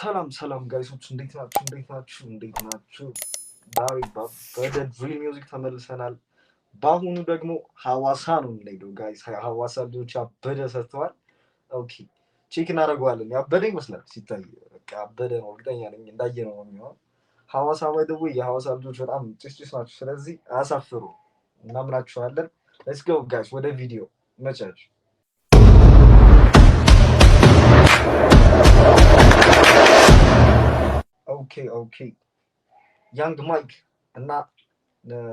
ሰላም ጋይሶች እንዴት ናችሁ? ዛሬ በደ ድሪል ሚውዚክ ተመልሰናል። በአሁኑ ደግሞ ሐዋሳ ነው የምንሄደው ጋይስ። ሐዋሳ ልጆች ያበደ ሰርተዋል። ኦኬ ቼክ እናደርገዋለን። ያበደ ይመስላል ሲታይ፣ በቃ ያበደ ነው እርግጠኛ ነኝ። እንዳየነው ነው የሚሆነው። ሐዋሳ ባይ ዘ ዌይ የሐዋሳ ልጆች በጣም ጭስ ናቸው። ስለዚህ አያሳፍሩ፣ እናምናችኋለን። ሌትስ ጎ ጋይስ ወደ ቪዲዮ መቻች ኦኬ ያንግ ማይክ እና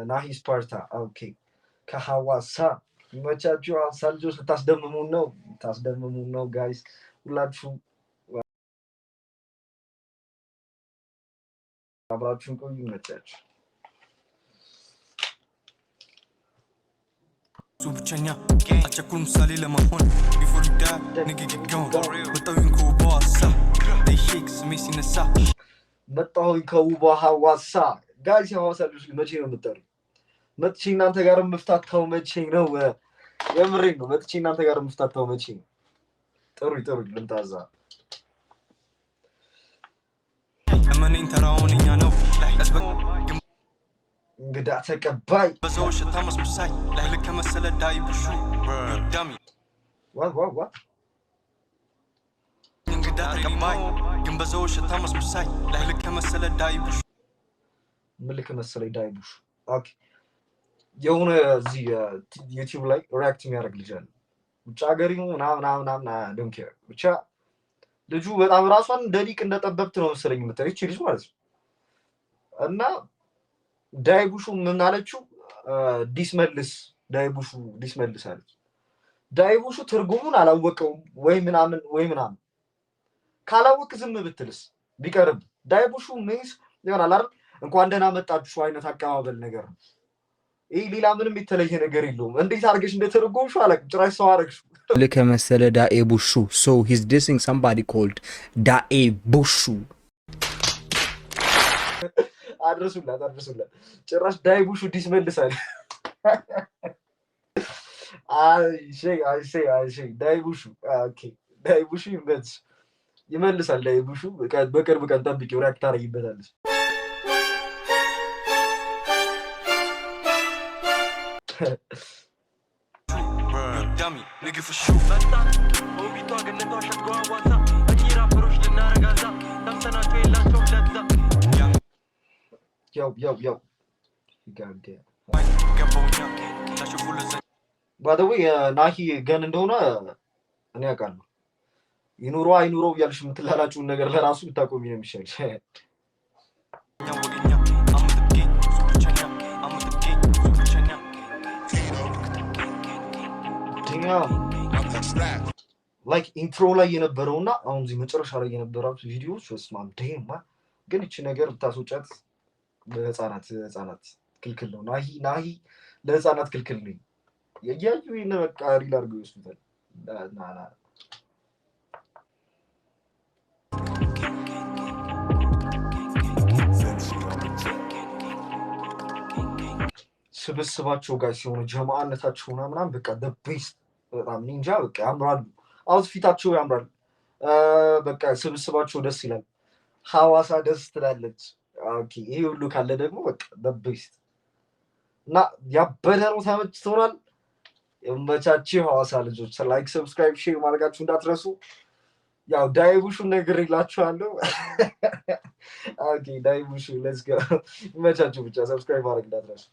ናሂ ስፓርታ ኦኬ ከሐዋሳ ይመቻችሁ። ሐዋሳ ልጆች ልታስደምሙን ነው ጋይስ። ሁላችሁ አብራችሁን ቆዩ። ይመቻችሁ። ብቸኛ አቸኩል ምሳሌ ለመሆን ቢፎር ዳ ንግግጋውን በጣዊን ከውበዋሳ ሼክ ስሜ ሲነሳ መጣሁኝ ከውቧ ሐዋሳ ጋይስ። የሐዋሳ ልጆች መቼ ነው የምትጠሩ? መጥቼ እናንተ ጋር የምፍታታው መቼ ነው? የምሬን ነው። መጥቼ እናንተ ጋር የምፍታታው መቼ ነው? ጥሩኝ ልምጣዛ። እመኔን ተራውን እኛ ነው እንግዳ ተቀባይ በሰው ሽታ መስመሳይ ላይልክ ከመሰለ ዳይብሹ ዳሚ ዋት እንግዳ ተቀባይ ግን በሰው ሽታ መስመሳይ ላይልክ ከመሰለ ዳይብሹ ምልክ መሰለኝ ዳይቡሽ። ኦኬ የሆነ እዚህ ዩቲዩብ ላይ ሪያክት የሚያደርግ ልጅ አለ። ውጭ ሀገር ነው ምናምን ዶንት ኬር ብቻ ልጁ በጣም ራሷን እንደሊቅ እንደጠበብት ነው መሰለኝ የምታየው ይቺ ልጅ ማለት ነው። እና ዳይቡሹ ምን አለችው? ዲስመልስ አለች። ዳይቡሹ ትርጉሙን አላወቀውም ወይ ምናምን ካላወቅ ዝም ብትልስ ቢቀርብ ዳይቡሹ ሚንስ ይሆናል አይደል? እንኳን ደህና መጣችሁ አይነት አቀባበል ነገር ነው። ይሄ ሌላ ምንም የተለየ ነገር የለውም። እንዴት አድርገሽ እንደተረጎምሽው አላውቅም። ጭራሽ ሰው አደረግሽው ልክ መሰለ ዳኤቡሹ so he's dissing somebody called ዳኤቡሹ። አድርሱላት ጭራሽ ዳይቡሹ ዲስመልሳል። አይ ዳይቡሹ ኦኬ ዳይቡሹ ይመልሳል። ዳይቡሹ በቅርብ ቀን ጠብቂው፣ ሪያክት ታደርጊበታለች። ያው ባደዌ ናሂ ገን እንደሆነ እኔ አውቃለሁ። ይኑሮ አይኑሮ እያልሽ የምትላላችሁን ነገር ለራሱ ብታቆሚ ነው የሚሻልሽ። ላይክ ኢንትሮ ላይ የነበረውና አሁን እዚህ መጨረሻ ላይ የነበረው ቪዲዮዎች ወስማም ደማ ግን እቺ ነገር ብታስወጫት ለህፃናት ክልክል ነው። ናሂ ለህፃናት ክልክል ነው። የያዩ ይሄን በቃ ሪል አድርገው ይወስዱታል። ስብስባቸው ጋር ሲሆኑ ጀማዓነታቸው ምናምን በቃ the best በጣም ኒንጃ በቃ ያምራሉ። አውትፊታቸው ያምራል። በቃ ስብስባቸው ደስ ይላል። ሐዋሳ ደስ ትላለች። ኦኬ ይሄ ሁሉ ካለ ደግሞ በቃ the best እና ያበደ ነው። ተመችቶናል። የመቻችሁ ሐዋሳ ልጆች ላይክ፣ ሰብስክራይብ፣ ሼር ማድረጋችሁ እንዳትረሱ። ያው ዳይቡሹን ነግሬላችኋለሁ። ኦኬ ዳይቡሹ ሌትስ ጎ። መቻችሁ ብቻ ሰብስክራይብ ማድረግ እንዳትረሱ።